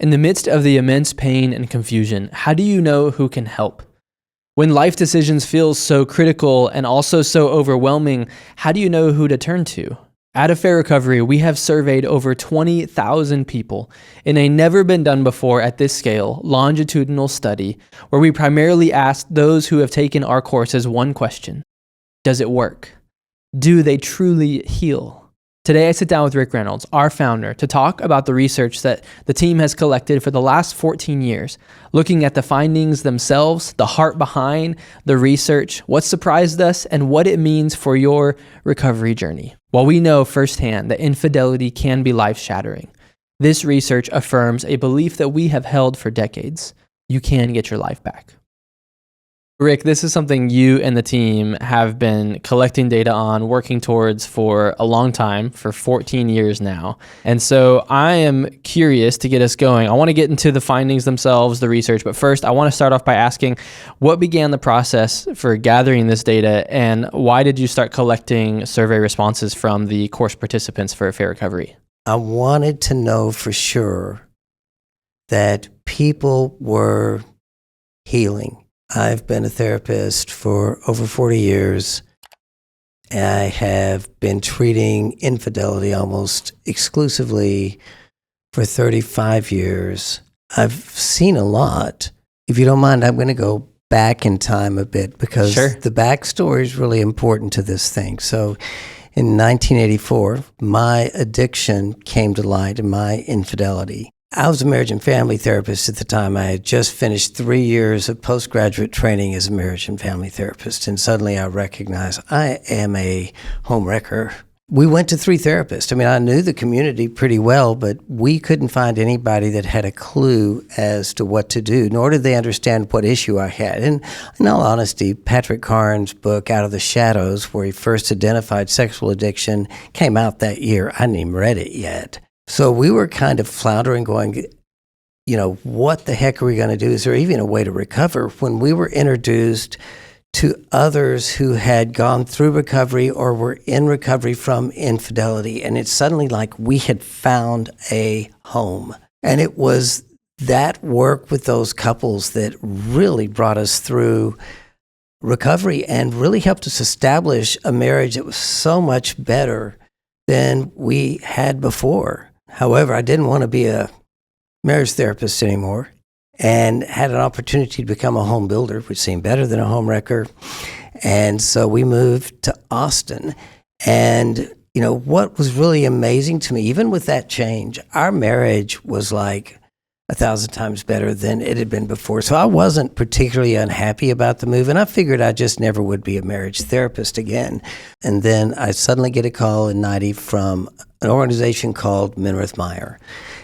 In the midst of the immense pain and confusion, how do you know who can help? When life decisions feel so critical and also so overwhelming, how do you know who to turn to? At Affair Recovery, we have surveyed over 20,000 people in a never-been-done-before at this scale longitudinal study where we primarily asked those who have taken our courses one question: does it work? Do they truly heal? Today, I sit down with Rick Reynolds, our founder, to talk about the research that the team has collected for the last 14 years, looking at the findings themselves, the heart behind the research, what surprised us, and what it means for your recovery journey. While we know firsthand that infidelity can be life-shattering, this research affirms a belief that we have held for decades: you can get your life back. Rick, this is something you and the team have been collecting data on, working towards for a long time, for 14 years now. And so I am curious to get us going. I want to get into the findings themselves, the research, but first I want to start off by asking what began the process for gathering this data, and why did you start collecting survey responses from the course participants for Affair Recovery? I wanted to know for sure that people were healing. I've been a therapist for over 40 years. I have been treating infidelity almost exclusively for 35 years. I've seen a lot. If you don't mind, I'm going to go back in time a bit because Sure. The backstory is really important to this thing. So in 1984, my addiction came to light and my infidelity. I was a marriage and family therapist at the time. I had just finished 3 years of postgraduate training as a marriage and family therapist, and suddenly I recognized I am a home wrecker. We went to 3 therapists. I mean, I knew the community pretty well, but we couldn't find anybody that had a clue as to what to do, nor did they understand what issue I had. And in all honesty, Patrick Carnes' book, Out of the Shadows, where he first identified sexual addiction, came out that year. I hadn't even read it yet. So we were kind of floundering, going, what the heck are we going to do? Is there even a way to recover? When we were introduced to others who had gone through recovery or were in recovery from infidelity, and it's suddenly like we had found a home. And it was that work with those couples that really brought us through recovery and really helped us establish a marriage that was so much better than we had before. However, I didn't want to be a marriage therapist anymore and had an opportunity to become a home builder, which seemed better than a home wrecker. And so we moved to Austin. And, what was really amazing to me, even with that change, our marriage was like 1,000 times better than it had been before. So I wasn't particularly unhappy about the move, and I figured I just never would be a marriage therapist again. And then I suddenly get a call in 90 from an organization called Minirth Meyer,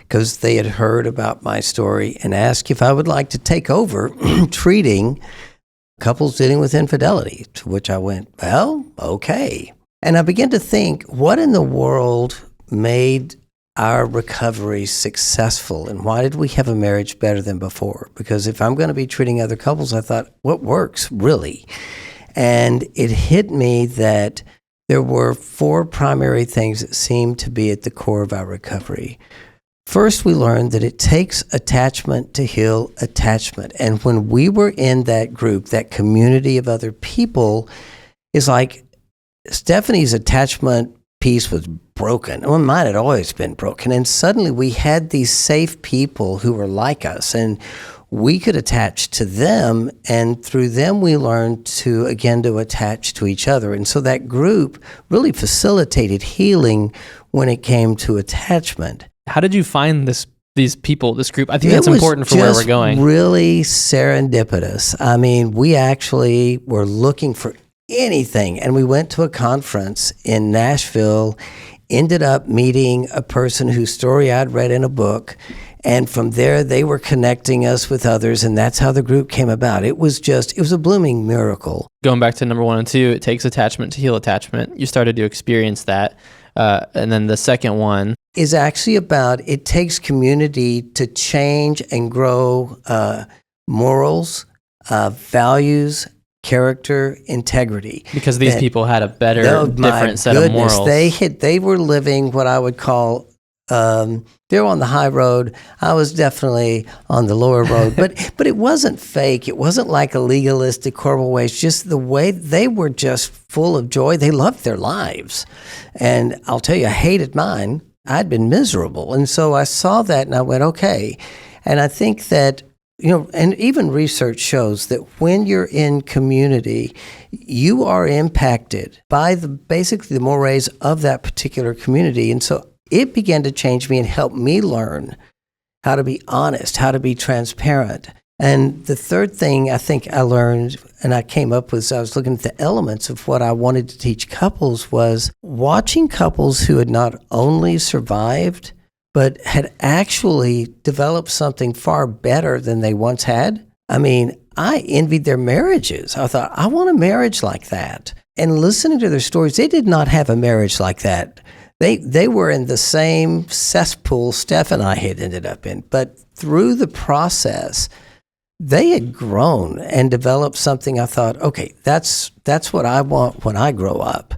because they had heard about my story and asked if I would like to take over treating couples dealing with infidelity, to which I went, well, okay. And I began to think, what in the world made our recovery successful, and why did we have a marriage better than before? Because if I'm going to be treating other couples, I thought, what works really? And it hit me that there were 4 primary things that seemed to be at the core of our recovery. First, we learned that it takes attachment to heal attachment. And when we were in that group, that community of other people, is like Stephanie's attachment piece was broken. Well, mine had always been broken. And suddenly we had these safe people who were like us, and we could attach to them. And through them, we learned to attach to each other. And so that group really facilitated healing when it came to attachment. How did you find these people, this group? I think that's important for where we're going. It was really serendipitous. I mean, we actually were looking for anything, and we went to a conference in Nashville, ended up meeting a person whose story I'd read in a book, and from there they were connecting us with others, and that's how the group came about. It was a blooming miracle. Going back to number 1 and 2, it takes attachment to heal attachment. You started to experience that. And then the second one is actually about it takes community to change and grow morals, values, character, integrity. Because these people had a better, different set of morals. They were living what I would call They're on the high road. I was definitely on the lower road, but it wasn't fake. It wasn't like a legalistic, horrible way. It's just the way they were just full of joy. They loved their lives. And I'll tell you, I hated mine. I'd been miserable. And so I saw that and I went, okay. And I think that, and even research shows that when you're in community, you are impacted by basically the mores of that particular community. And so it began to change me and help me learn how to be honest, how to be transparent. And the third thing I think I learned and I came up with, I was looking at the elements of what I wanted to teach couples, was watching couples who had not only survived, but had actually developed something far better than they once had. I mean, I envied their marriages. I thought, I want a marriage like that. And listening to their stories, they did not have a marriage like that. They were in the same cesspool Steph and I had ended up in. But through the process, they had grown and developed something. I thought, okay, that's what I want when I grow up.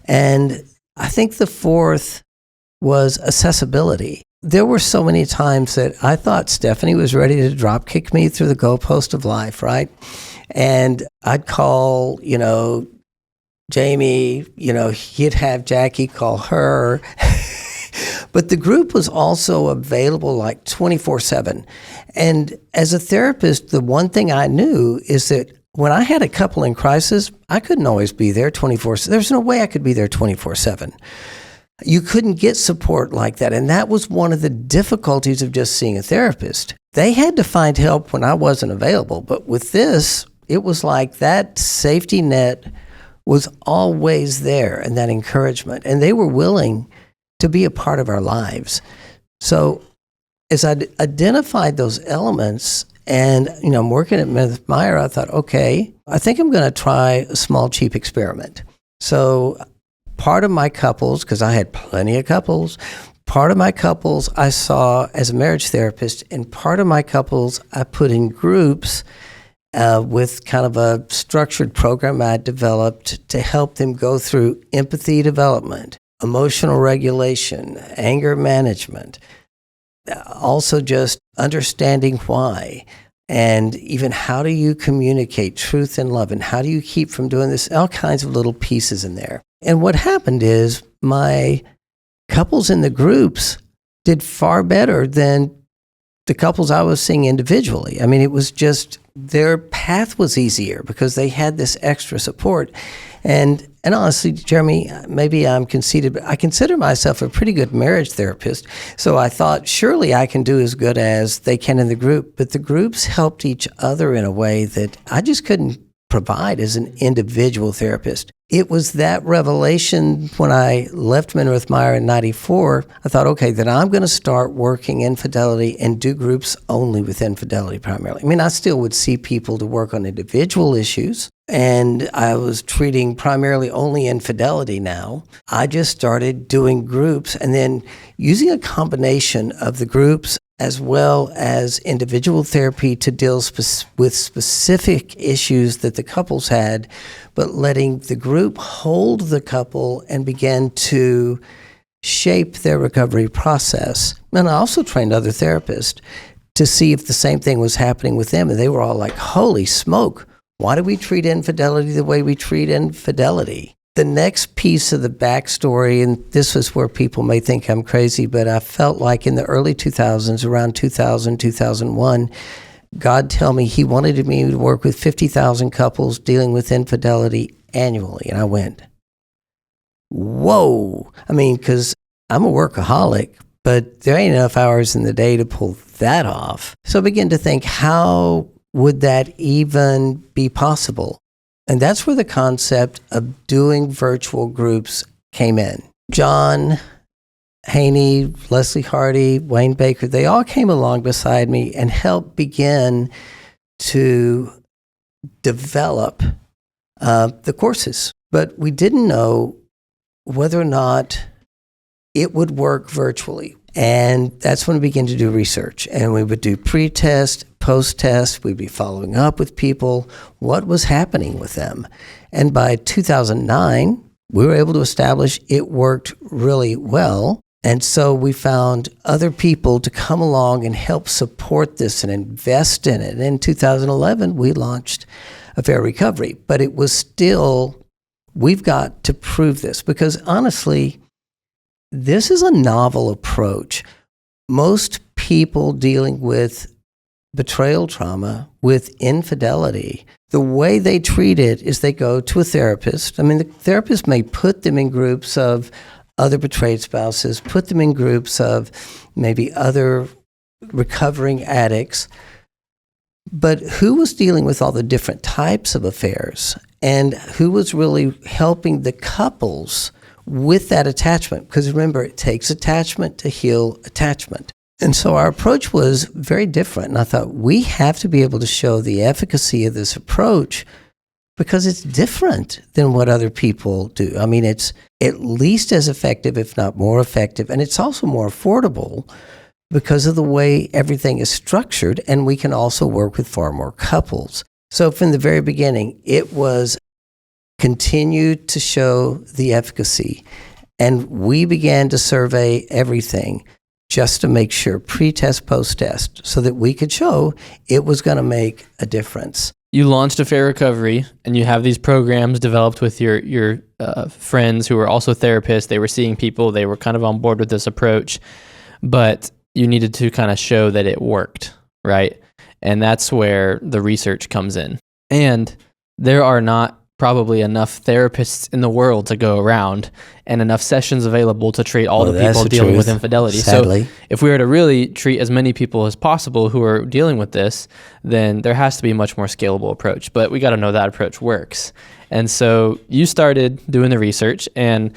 And I think the fourth was accessibility. There were so many times that I thought Stephanie was ready to drop kick me through the goalpost of life, right? And I'd call, Jamie, he'd have Jackie call her. But the group was also available like 24/7. And as a therapist, the one thing I knew is that when I had a couple in crisis, I couldn't always be there 24/7. There's no way I could be there 24/7. You couldn't get support like that. And that was one of the difficulties of just seeing a therapist. They had to find help when I wasn't available. But with this, it was like that safety net was always there, and that encouragement. And they were willing to be a part of our lives. So as I identified those elements, and I'm working at Meredith Meyer, I thought, okay, I think I'm going to try a small, cheap experiment. So part of my couples, because I had plenty of couples, part of my couples I saw as a marriage therapist, and part of my couples I put in groups with kind of a structured program I developed to help them go through empathy development, emotional regulation, anger management, also just understanding why, and even how do you communicate truth and love, and how do you keep from doing this, all kinds of little pieces in there. And what happened is my couples in the groups did far better than the couples I was seeing individually. I mean, it was just their path was easier because they had this extra support. And honestly, Jeremy, maybe I'm conceited, but I consider myself a pretty good marriage therapist. So I thought, surely I can do as good as they can in the group. But the groups helped each other in a way that I just couldn't provide as an individual therapist. It was that revelation when I left Meredith Meyer in 94. I thought, okay, then I'm going to start working infidelity and do groups only with infidelity primarily. I mean, I still would see people to work on individual issues, and I was treating primarily only infidelity now. I just started doing groups and then using a combination of the groups as well as individual therapy to deal with specific issues that the couples had, but letting the group hold the couple and begin to shape their recovery process. And I also trained other therapists to see if the same thing was happening with them. And they were all like, holy smoke, why do we treat infidelity the way we treat infidelity? The next piece of the backstory, and this was where people may think I'm crazy, but I felt like in the early 2000s, around 2000, 2001, God told me he wanted me to work with 50,000 couples dealing with infidelity annually. And I went, whoa. I mean, because I'm a workaholic, but there ain't enough hours in the day to pull that off. So I began to think, how would that even be possible? And that's where the concept of doing virtual groups came in. John Haney, Leslie Hardy, Wayne Baker, they all came along beside me and helped begin to develop the courses. But we didn't know whether or not it would work virtually. And that's when we began to do research. And we would do pre-test, post-test. We'd be following up with people, what was happening with them. And by 2009, we were able to establish it worked really well. And so we found other people to come along and help support this and invest in it. And in 2011, we launched Affair Recovery. But it was still, we've got to prove this, because honestly, this is a novel approach. Most people dealing with betrayal trauma, with infidelity, the way they treat it is they go to a therapist. I mean, the therapist may put them in groups of other betrayed spouses, put them in groups of maybe other recovering addicts. But who was dealing with all the different types of affairs, and who was really helping the couples with that attachment? Because remember, it takes attachment to heal attachment. And so our approach was very different. And I thought, we have to be able to show the efficacy of this approach because it's different than what other people do. I mean, it's at least as effective, if not more effective. And it's also more affordable because of the way everything is structured. And we can also work with far more couples. So from the very beginning, it was continue to show the efficacy. And we began to survey everything just to make sure, pre-test, post-test, so that we could show it was going to make a difference. You launched Affair Recovery, and you have these programs developed with your friends who were also therapists. They were seeing people. They were kind of on board with this approach, but you needed to kind of show that it worked, right? And that's where the research comes in. And there are not probably enough therapists in the world to go around and enough sessions available to treat all the people dealing with infidelity. Sadly. So if we were to really treat as many people as possible who are dealing with this, then there has to be a much more scalable approach. But we got to know that approach works. And so you started doing the research, and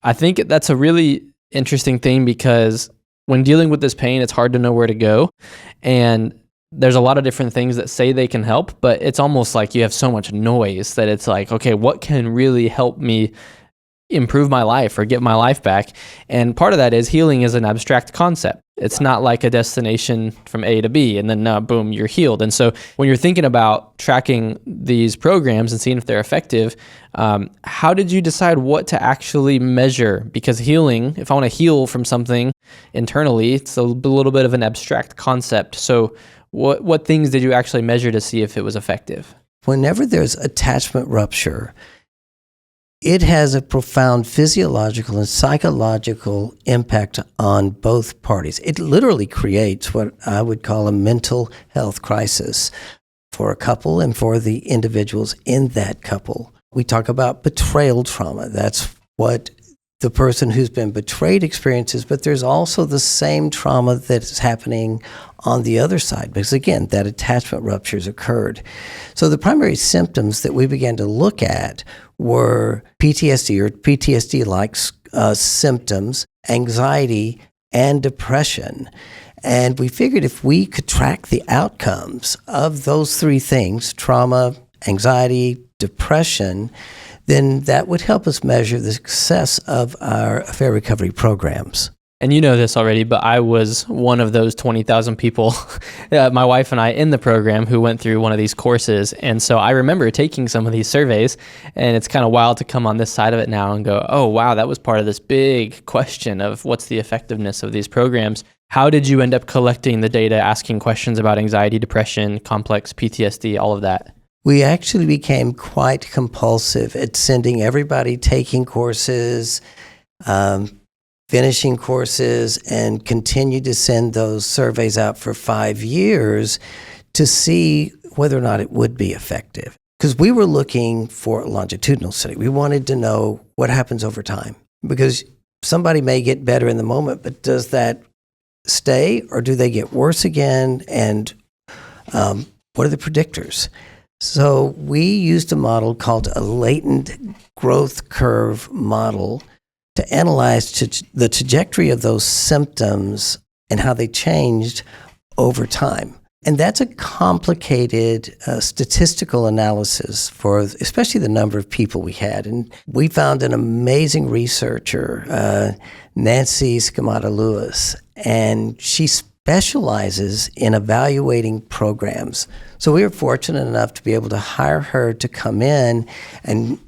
I think that's a really interesting thing because when dealing with this pain, it's hard to know where to go. And there's a lot of different things that say they can help, but it's almost like you have so much noise that it's like, okay, what can really help me improve my life or get my life back? And part of that is healing is an abstract concept. It's not like a destination from A to B and then boom, you're healed. And so when you're thinking about tracking these programs and seeing if they're effective, how did you decide what to actually measure? Because healing, if I want to heal from something internally, it's a little bit of an abstract concept. So what things did you actually measure to see if it was effective? Whenever there's attachment rupture, it has a profound physiological and psychological impact on both parties. It literally creates what I would call a mental health crisis for a couple and for the individuals in that couple. We talk about betrayal trauma. That's what the person who's been betrayed experiences, but there's also the same trauma that's happening on the other side, because again, that attachment rupture's occurred. So the primary symptoms that we began to look at were PTSD or PTSD-like symptoms, anxiety, and depression. And we figured if we could track the outcomes of those three things, trauma, anxiety, depression, then that would help us measure the success of our affair recovery programs. And you know this already, but I was one of those 20,000 people, my wife and I, in the program who went through one of these courses. And so I remember taking some of these surveys, and it's kind of wild to come on this side of it now and go, oh, wow, that was part of this big question of what's the effectiveness of these programs. How did you end up collecting the data, asking questions about anxiety, depression, complex PTSD, all of that? We actually became quite compulsive at sending everybody taking courses, finishing courses, and continued to send those surveys out for 5 years to see whether or not it would be effective. Because we were looking for a longitudinal study. We wanted to know what happens over time. Because somebody may get better in the moment, but does that stay or do they get worse again? And what are the predictors? So we used a model called a latent growth curve model to analyze the trajectory of those symptoms and how they changed over time. And that's a complicated statistical analysis for especially the number of people we had. And we found an amazing researcher, Nancy Scamata-Lewis, and she specializes in evaluating programs. So we were fortunate enough to be able to hire her to come in and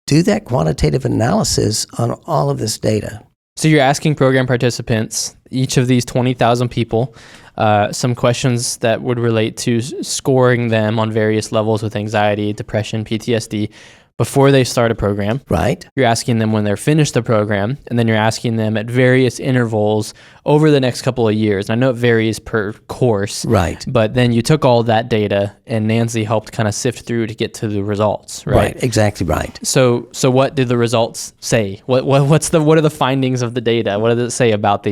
do that quantitative analysis on all of this data. So you're asking program participants, each of these 20,000 people, some questions that would relate to scoring them on various levels with anxiety, depression, PTSD before they start a program. Right. You're asking them when they're finished the program, and then you're asking them at various intervals over the next couple of years. And I know it varies per course. Right. But then you took all that data, and Nancy helped kind of sift through to get to the results, right? Right. Exactly right. So what did the results say? What are the findings of the data? What does it say about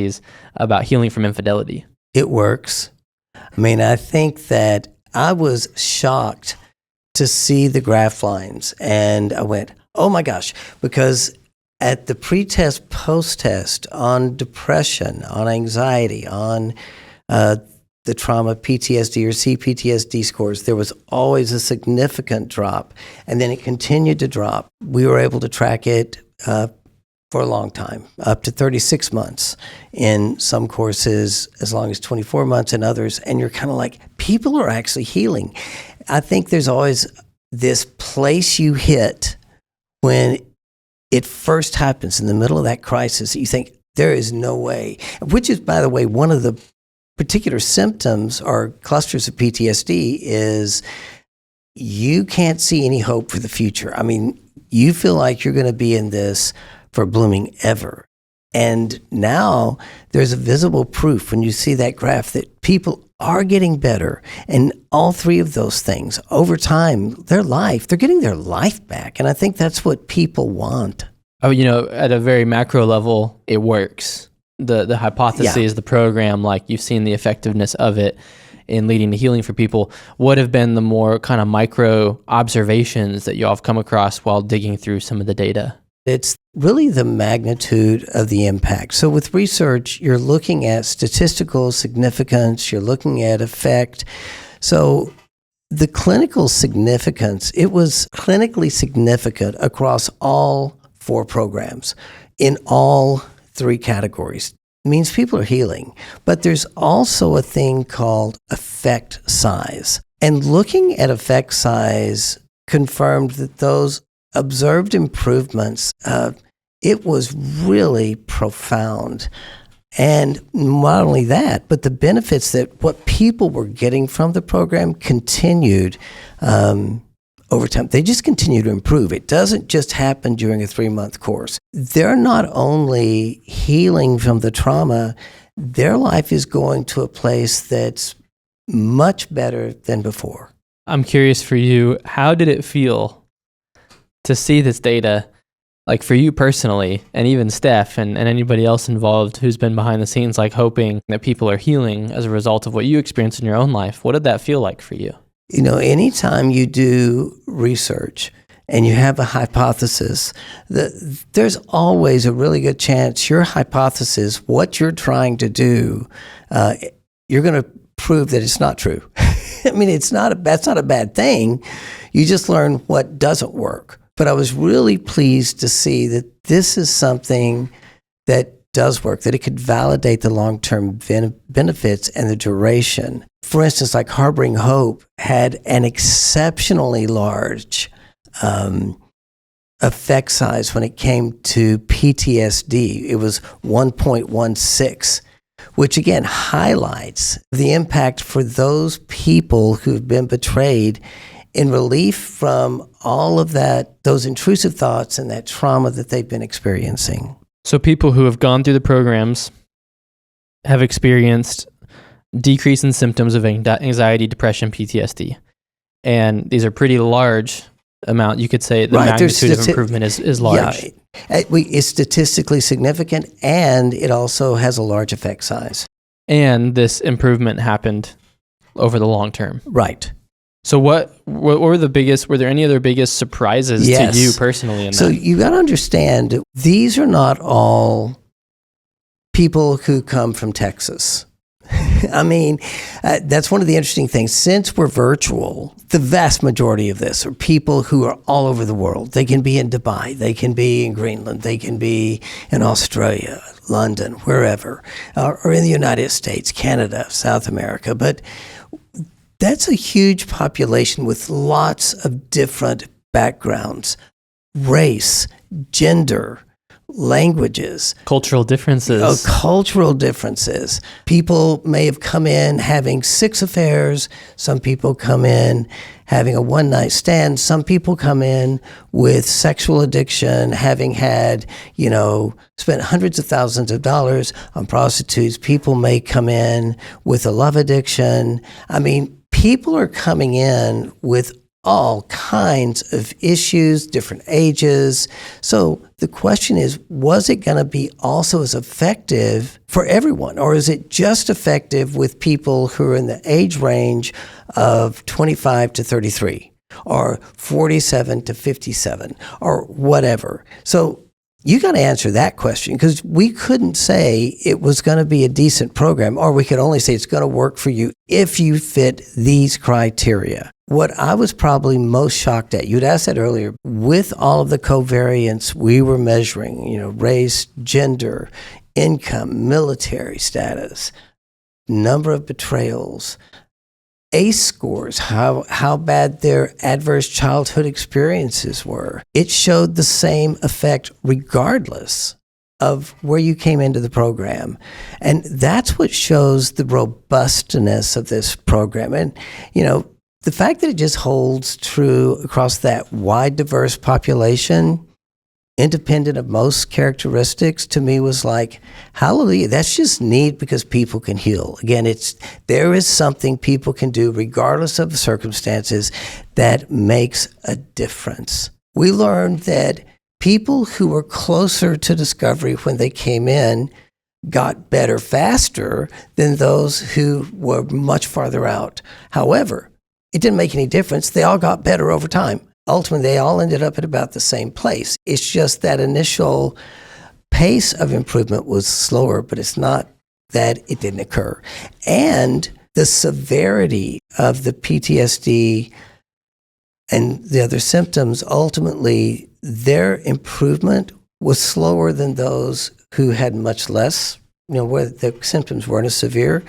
healing from infidelity? It works. I mean, I think that I was shocked to see the graph lines, and I went, oh my gosh, because at the pre-test, post-test on depression, on anxiety, on the trauma PTSD or CPTSD scores, there was always a significant drop, and then it continued to drop. We were able to track it for a long time, up to 36 months in some courses, as long as 24 months in others, and you're kind of like, people are actually healing. I think there's always this place you hit when it first happens in the middle of that crisis. You think, there is no way, which is, by the way, one of the particular symptoms or clusters of PTSD is you can't see any hope for the future. I mean, you feel like you're going to be in this for blooming ever. And now there's a visible proof when you see that graph that people are getting better. And all three of those things, over time, they're getting their life back. And I think that's what people want. Oh, at a very macro level, it works. The hypothesis, the program, like you've seen the effectiveness of it in leading to healing for people. What have been the more kind of micro observations that y'all have come across while digging through some of the data? It's really the magnitude of the impact. So with research, you're looking at statistical significance, you're looking at effect. So the clinical significance, it was clinically significant across all 4 programs in all 3 categories. It means people are healing. But there's also a thing called effect size. And looking at effect size confirmed that those observed improvements, it was really profound. And not only that, but the benefits that what people were getting from the program continued over time. They just continue to improve. It doesn't just happen during a 3-month course. They're not only healing from the trauma, their life is going to a place that's much better than before. I'm curious for you, how did it feel to see this data, like for you personally, and even Steph and anybody else involved who's been behind the scenes, like hoping that people are healing as a result of what you experienced in your own life? What did that feel like for you? Anytime you do research and you have a hypothesis, there's always a really good chance your hypothesis, what you're trying to do, you're going to prove that it's not true. I mean, that's not a bad thing. You just learn what doesn't work. But I was really pleased to see that this is something that does work, that it could validate the long-term benefits and the duration. For instance, like Harboring Hope had an exceptionally large effect size when it came to PTSD. It was 1.16, which again highlights the impact for those people who've been betrayed in relief from all of those intrusive thoughts and that trauma that they've been experiencing. So people who have gone through the programs have experienced decrease in symptoms of anxiety, depression, PTSD. And these are pretty large amount. You could say the magnitude of improvement is large. Yeah, it's statistically significant, and it also has a large effect size. And this improvement happened over the long term. Right. So what were there any other biggest surprises to you personally in that? So you got to understand, these are not all people who come from Texas. I mean, that's one of the interesting things. Since we're virtual, the vast majority of this are people who are all over the world. They can be in Dubai, they can be in Greenland, they can be in Australia, London, wherever, or in the United States, Canada, South America. But that's a huge population with lots of different backgrounds. race, gender, languages, Cultural differences. cultural differences. People may have come in having 6 affairs. Some people come in having a one-night stand. Some people come in with sexual addiction, having had, spent hundreds of thousands of dollars on prostitutes. People may come in with a love addiction. I mean, people are coming in with all kinds of issues, different ages. So the question is, was it going to be also as effective for everyone? Or is it just effective with people who are in the age range of 25 to 33 or 47 to 57 or whatever? So you got to answer that question, because we couldn't say it was going to be a decent program, or we could only say it's going to work for you if you fit these criteria. What I was probably most shocked at, you'd asked that earlier, with all of the covariants we were measuring, race, gender, income, military status, number of betrayals, ACE scores, how bad their adverse childhood experiences were. It showed the same effect regardless of where you came into the program. And that's what shows the robustness of this program. And, the fact that it just holds true across that wide, diverse population, independent of most characteristics, to me was like, hallelujah, that's just neat, because people can heal. Again, there is something people can do regardless of the circumstances that makes a difference. We learned that people who were closer to discovery when they came in got better faster than those who were much farther out. However, it didn't make any difference. They all got better over time. Ultimately, they all ended up at about the same place. It's just that initial pace of improvement was slower, but it's not that it didn't occur. And the severity of the PTSD and the other symptoms, ultimately, their improvement was slower than those who had much less, where the symptoms weren't as severe.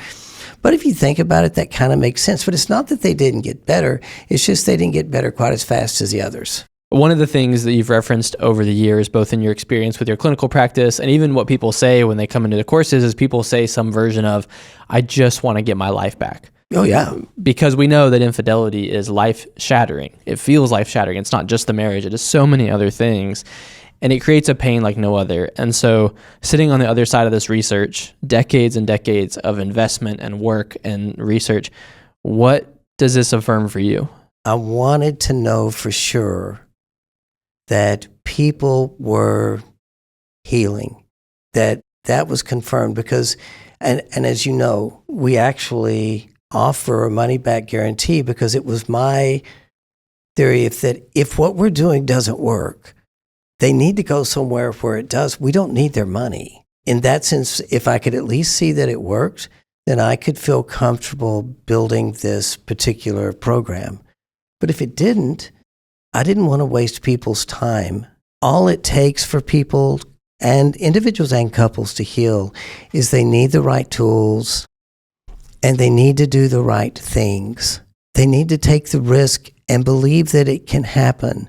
But if you think about it, that kind of makes sense. But it's not that they didn't get better. It's just they didn't get better quite as fast as the others. One of the things that you've referenced over the years, both in your experience with your clinical practice and even what people say when they come into the courses, is people say some version of, I just want to get my life back. Oh, yeah. Because we know that infidelity is life-shattering. It feels life-shattering. It's not just the marriage. It is so many other things. And it creates a pain like no other. And so sitting on the other side of this research, decades and decades of investment and work and research, what does this affirm for you? I wanted to know for sure that people were healing, that was confirmed, because, and as you know, we actually offer a money-back guarantee, because it was my theory if what we're doing doesn't work, they need to go somewhere where it does. We don't need their money. In that sense, if I could at least see that it worked, then I could feel comfortable building this particular program. But if it didn't, I didn't want to waste people's time. All it takes for people, and individuals and couples, to heal is they need the right tools, and they need to do the right things. They need to take the risk and believe that it can happen.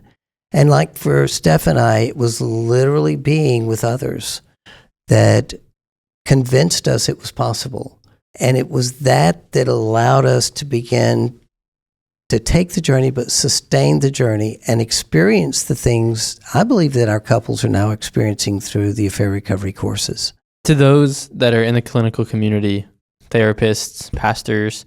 And like for Steph and I, it was literally being with others that convinced us it was possible. And it was that allowed us to begin to take the journey, but sustain the journey and experience the things I believe that our couples are now experiencing through the affair recovery courses. To those that are in the clinical community, therapists, pastors,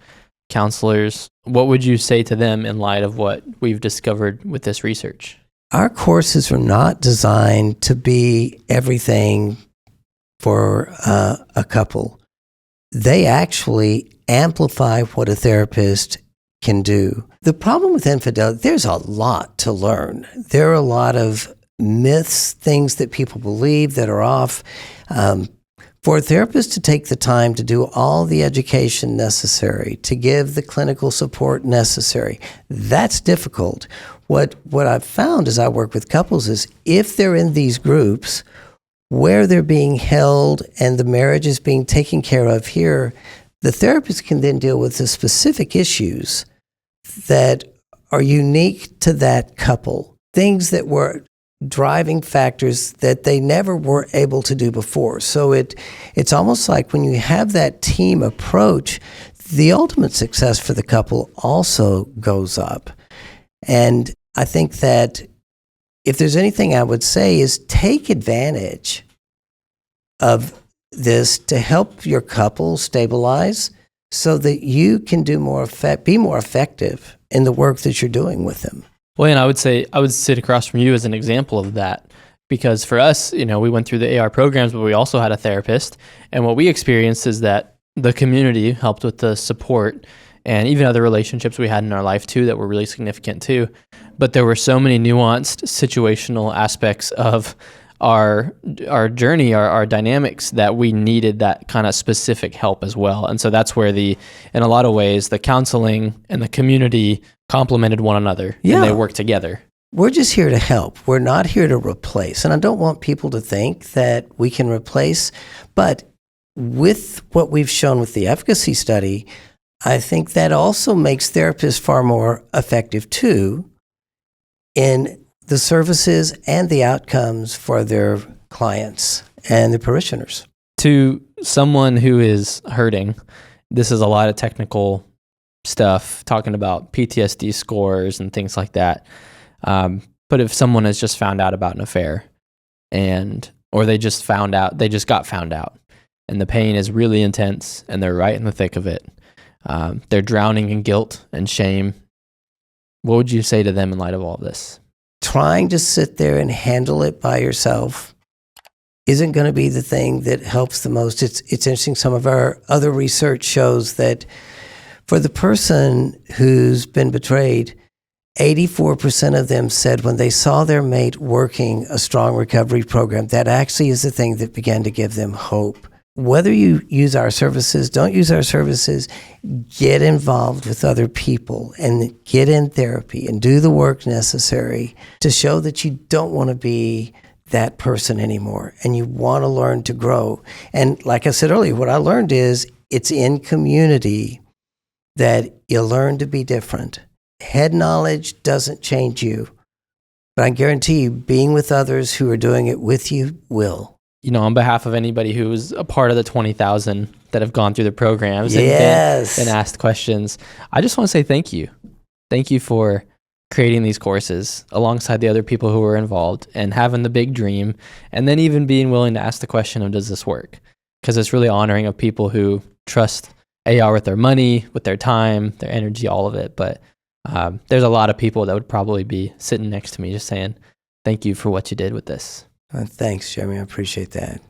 counselors, what would you say to them in light of what we've discovered with this research? Our courses are not designed to be everything for a couple. They actually amplify what a therapist can do. The problem with infidelity, there's a lot to learn. There are a lot of myths, things that people believe that are off. For a therapist to take the time to do all the education necessary, to give the clinical support necessary, that's difficult. What I've found as I work with couples is if they're in these groups where they're being held and the marriage is being taken care of here, the therapist can then deal with the specific issues that are unique to that couple, things that were driving factors that they never were able to do before. So it's almost like when you have that team approach, the ultimate success for the couple also goes up. And I think that if there's anything I would say is take advantage of this to help your couple stabilize so that you can be more effective in the work that you're doing with them. Well, and I would sit across from you as an example of that, because for us, we went through the AR programs, but we also had a therapist. And what we experienced is that the community helped with the support and even other relationships we had in our life too that were really significant too. But there were so many nuanced situational aspects of our journey, our dynamics, that we needed that kind of specific help as well. And so that's where in a lot of ways, the counseling and the community complemented one another, and they worked together. We're just here to help. We're not here to replace. And I don't want people to think that we can replace, but with what we've shown with the efficacy study, I think that also makes therapists far more effective too in the services and the outcomes for their clients and their parishioners. To someone who is hurting, this is a lot of technical stuff, talking about PTSD scores and things like that. But if someone has just found out about an affair or they just got found out, and the pain is really intense and they're right in the thick of it, they're drowning in guilt and shame, what would you say to them in light of all this? Trying to sit there and handle it by yourself isn't going to be the thing that helps the most. It's interesting. Some of our other research shows that for the person who's been betrayed, 84% of them said when they saw their mate working a strong recovery program, that actually is the thing that began to give them hope. Whether you use our services, don't use our services, get involved with other people and get in therapy and do the work necessary to show that you don't want to be that person anymore and you want to learn to grow. And like I said earlier, what I learned is it's in community that you learn to be different. Head knowledge doesn't change you, but I guarantee you being with others who are doing it with you will. On behalf of anybody who was a part of the 20,000 that have gone through the programs and asked questions, I just want to say thank you. Thank you for creating these courses alongside the other people who were involved and having the big dream, and then even being willing to ask the question of, does this work? Because it's really honoring of people who trust AR with their money, with their time, their energy, all of it. But there's a lot of people that would probably be sitting next to me just saying, thank you for what you did with this. Thanks, Jeremy. I appreciate that.